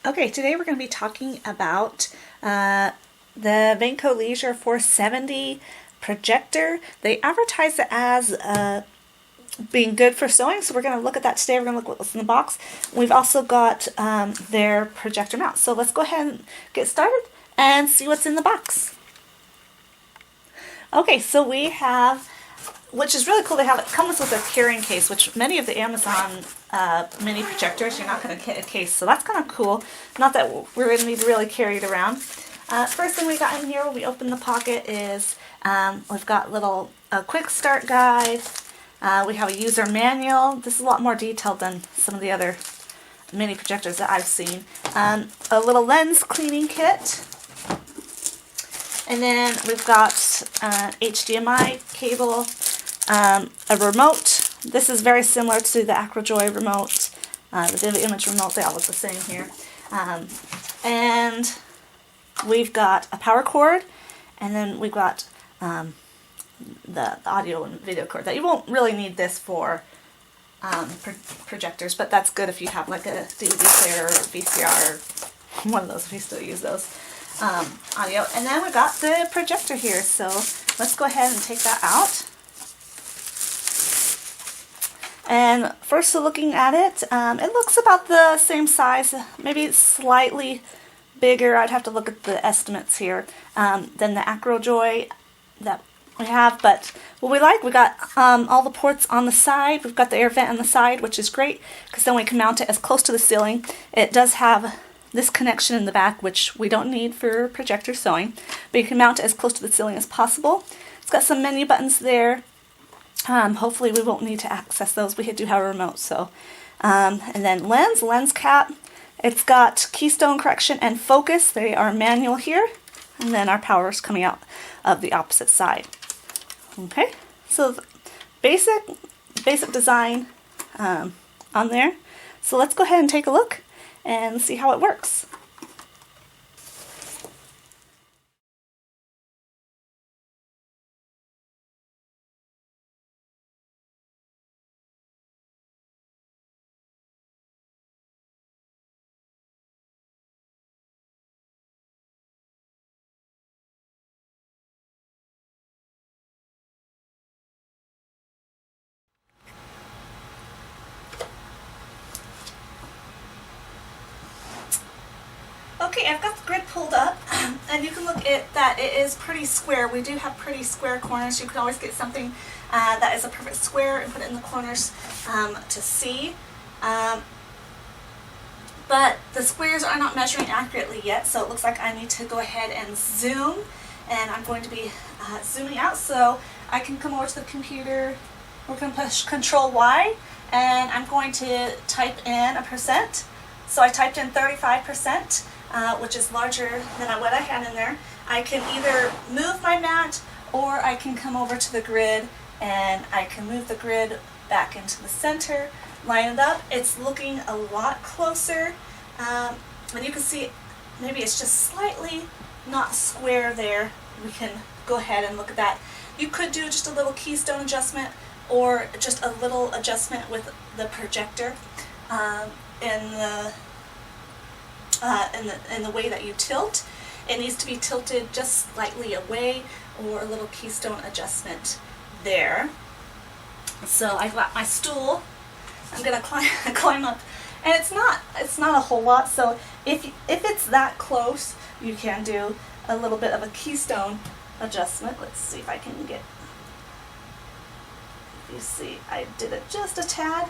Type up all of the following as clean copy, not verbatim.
Okay, today we're going to be talking about the Vankyo Leisure 470 projector. They advertise it as being good for sewing, so we're going to look at that today. We're going to look at what's in the box. We've also got their projector mount. So let's go ahead and get started and see what's in the box. Okay, so we have, which is really cool, it comes with a carrying case, which many of the Amazon mini projectors, you're not going to get a case, so that's kind of cool. Not that we're going to need to really carry it around. First thing we got in here when we open the pocket is we've got a quick start guide. We have a user manual. This is a lot more detailed than some of the other mini projectors that I've seen. A little lens cleaning kit. And then we've got HDMI cable, a remote. This is very similar to the AcroJoy remote, the Vivid Image remote. They all look the same here. And we've got a power cord, and then we've got the audio and video cord. That you won't really need this for projectors, but that's good if you have like a DVD player or VCR, or one of those if you still use those. Audio. And then we got the projector here, so let's go ahead and take that out. And first, looking at it, it looks about the same size, maybe slightly bigger. I'd have to look at the estimates here than the AcroJoy that we have. But what we like, we got all the ports on the side. We've got the air vent on the side, which is great because then we can mount it as close to the ceiling. It does have this connection in the back, which we don't need for projector sewing, but you can mount it as close to the ceiling as possible. It's got some menu buttons there. Hopefully we won't need to access those. We do have a remote, so. And then lens cap. It's got keystone correction and focus. They are manual here. And then our power is coming out of the opposite side. Okay, so basic design on there. So let's go ahead and take a look and see how it works. Okay, I've got the grid pulled up, and you can look at that. It is pretty square. We do have pretty square corners. You can always get something that is a perfect square and put it in the corners to see. But the squares are not measuring accurately yet, so it looks like I need to go ahead and zoom. And I'm going to be zooming out, so I can come over to the computer. We're going to push Control Y, and I'm going to type in a percent. So I typed in 35%. Which is larger than what I had in there. I can either move my mat or I can come over to the grid and I can move the grid back into the center, line it up. It's looking a lot closer. And you can see maybe it's just slightly not square there. We can go ahead and look at that. You could do just a little keystone adjustment or just a little adjustment with the projector in the way that you tilt. It needs to be tilted just slightly away, or a little keystone adjustment there. So I've got my stool. I'm gonna climb up, and it's not a whole lot. So if it's that close, you can do a little bit of a keystone adjustment. Let's see if I can get. You see, I did it just a tad.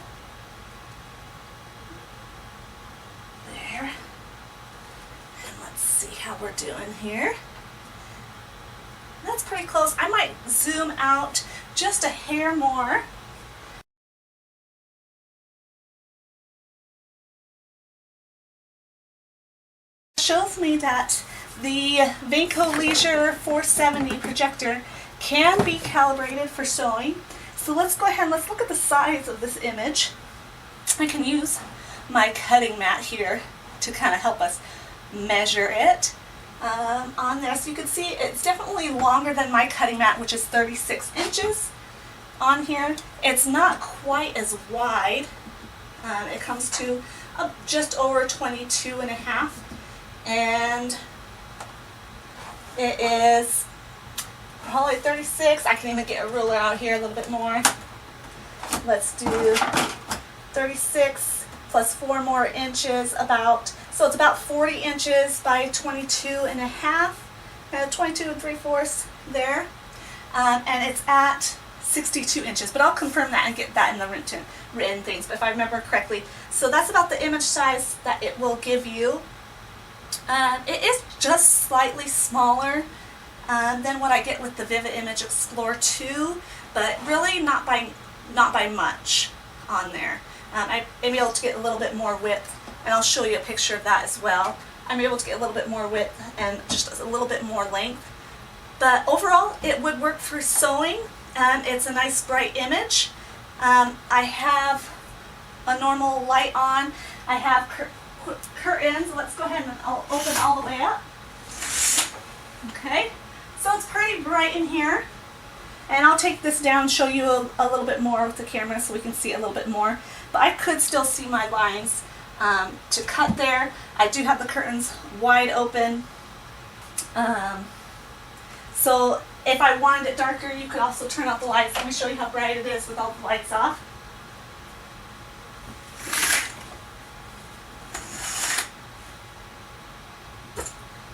There. See how we're doing here. That's pretty close. I might zoom out just a hair more. It shows me that the Vankyo Leisure 470 projector can be calibrated for sewing. So let's go ahead and let's look at the size of this image. I can use my cutting mat here to kind of help us measure it on there. So you can see it's definitely longer than my cutting mat, which is 36 inches on here. It's not quite as wide It comes to just over 22 and a half, and it is probably 36. I can even get a ruler out here a little bit more. Let's do 36 plus 4 more inches, so it's about 40 inches by 22 and a half, 22 and 3/4 there, and it's at 62 inches, but I'll confirm that and get that in the written things, but if I remember correctly. So that's about the image size that it will give you. It is just slightly smaller than what I get with the Vivid Image Explorer 2, but really not by much on there. I'm able to get a little bit more width, and I'll show you a picture of that as well. I'm able to get a little bit more width and just a little bit more length. But overall, it would work for sewing. It's a nice bright image. I have a normal light on. I have curtains. Let's go ahead and I'll open all the way up. Okay, so it's pretty bright in here. And I'll take this down and show you a little bit more with the camera so we can see a little bit more. But I could still see my lines to cut there. I do have the curtains wide open. So if I wanted it darker, you could also turn out the lights. Let me show you how bright it is with all the lights off.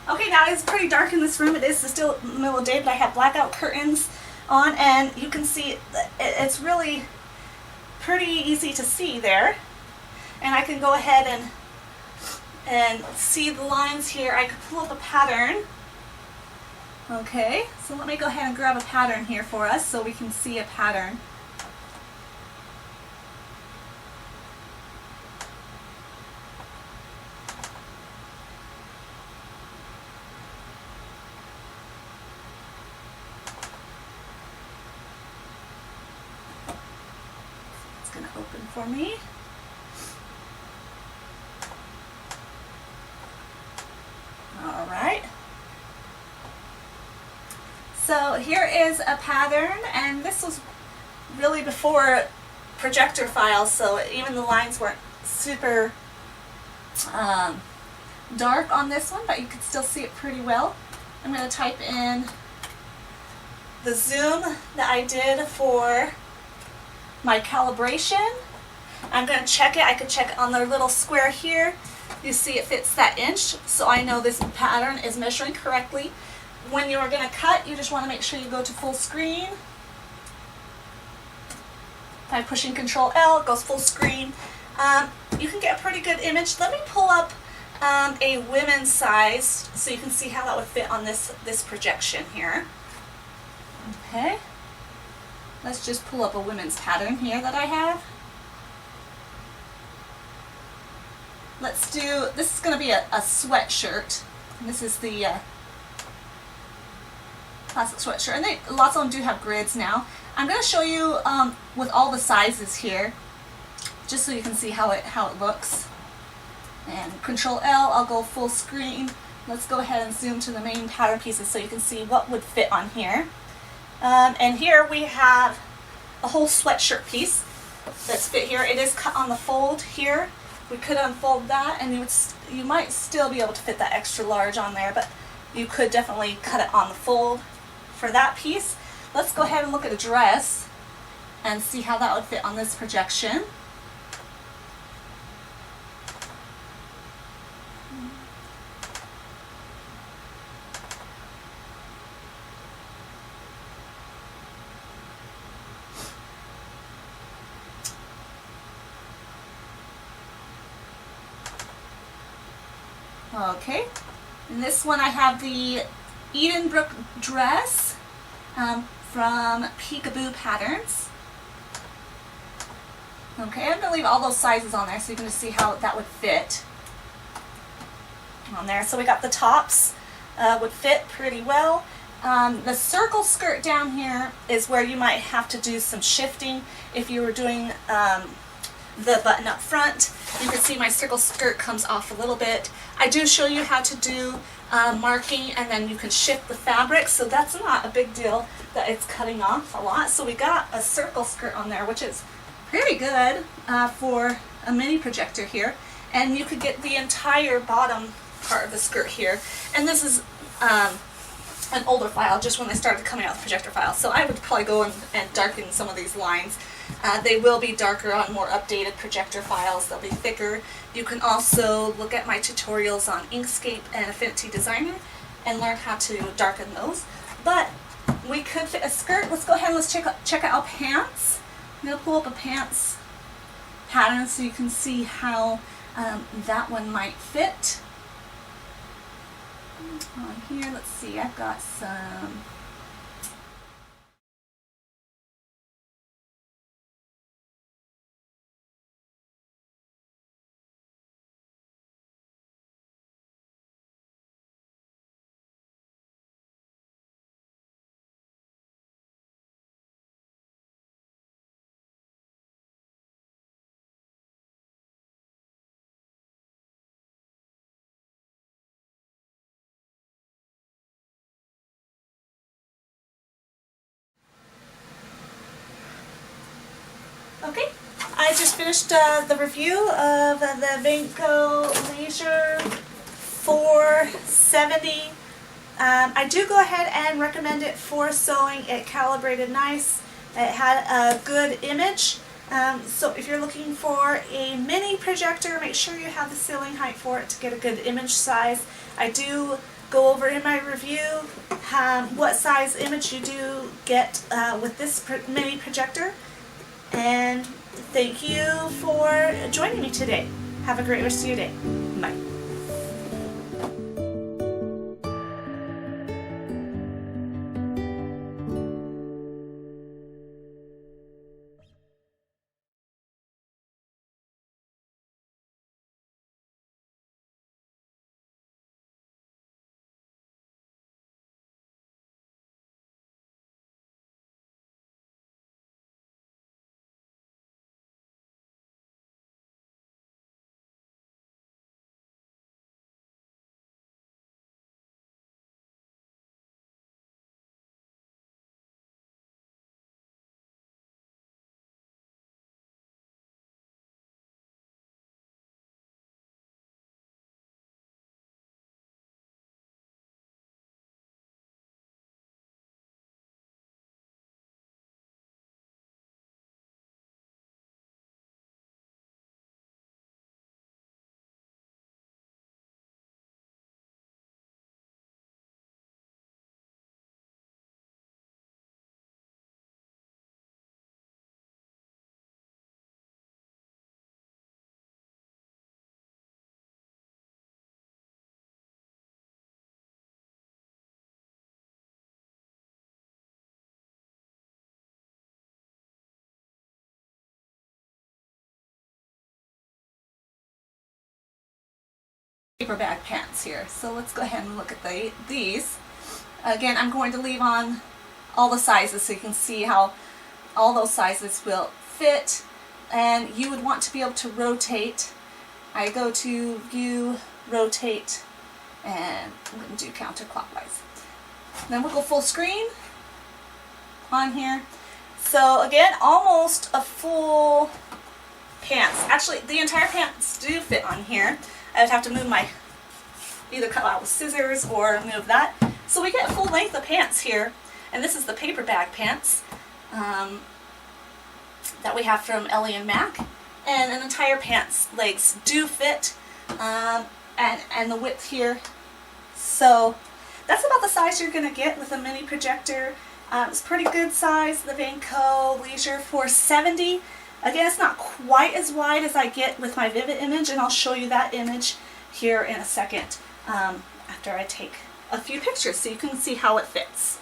Okay, now it's pretty dark in this room. It is still the middle of the day, but I have blackout curtains on, and you can see it's really pretty easy to see there. And I can go ahead and see the lines here. I could pull up a pattern. Okay, so let me go ahead and grab a pattern here for us so we can see a pattern. It's going to open for me. All right. So here is a pattern, and this was really before Projector files, so even the lines weren't super dark on this one, but you can still see it pretty well. I'm going to type in the zoom that I did for my calibration. I'm going to check it. I could check it on the little square here. You see it fits that inch, so I know this pattern is measuring correctly. When you are going to cut, you just want to make sure you go to full screen. By pushing Control L, it goes full screen. You can get a pretty good image. Let me pull up a women's size so you can see how that would fit on this projection here. Okay. Let's just pull up a women's pattern here that I have. Let's do, this is going to be a sweatshirt. And this is the classic sweatshirt, and lots of them do have grids now. I'm going to show you with all the sizes here, just so you can see how it looks. And Control L, I'll go full screen. Let's go ahead and zoom to the main pattern pieces so you can see what would fit on here. And here we have a whole sweatshirt piece that's fit here. It is cut on the fold here. We could unfold that, and you might still be able to fit that extra large on there, but you could definitely cut it on the fold for that piece. Let's go ahead and look at a dress and see how that would fit on this projection. Okay, in this one I have the Edenbrook dress from Peekaboo Patterns. Okay, I'm going to leave all those sizes on there so you can just see how that would fit on there. So we got the tops would fit pretty well. The circle skirt down here is where you might have to do some shifting if you were doing the button up front. You can see my circle skirt comes off a little bit. I do show you how to do marking, and then you can shift the fabric, so that's not a big deal that it's cutting off a lot. So we got a circle skirt on there, which is pretty good for a mini projector here, and you could get the entire bottom part of the skirt here. And this is an older file, just when they started coming out with projector files. So I would probably go and darken some of these lines. They will be darker on more updated projector files. They'll be thicker. You can also look at my tutorials on Inkscape and Affinity Designer and learn how to darken those. But we could fit a skirt. Let's go ahead and let's check out pants. I'm going to pull up a pants pattern so you can see how that one might fit. On here, let's see, I've got some Okay, I just finished the review of the Vankyo Leisure 470. I do go ahead and recommend it for sewing. It calibrated nice. It had a good image. So if you're looking for a mini projector, make sure you have the ceiling height for it to get a good image size. I do go over in my review what size image you do get with this mini projector. And thank you for joining me today. Have a great rest of your day. Bye. Paper bag pants here. So let's go ahead and look at these. Again, I'm going to leave on all the sizes so you can see how all those sizes will fit, and you would want to be able to rotate. I go to view, rotate, and I'm going to do counterclockwise. Then we'll go full screen on here. So again, almost a full pants. Actually, the entire pants do fit on here. I would have to move my, either cut out with scissors or move that. So we get full length of pants here, and this is the paper bag pants that we have from Ellie and Mac, and an entire pants legs do fit, and the width here. So that's about the size you're going to get with a mini projector. It's pretty good size, the Vankyo Leisure 470. Again, it's not quite as wide as I get with my Vivid image, and I'll show you that image here in a second after I take a few pictures so you can see how it fits.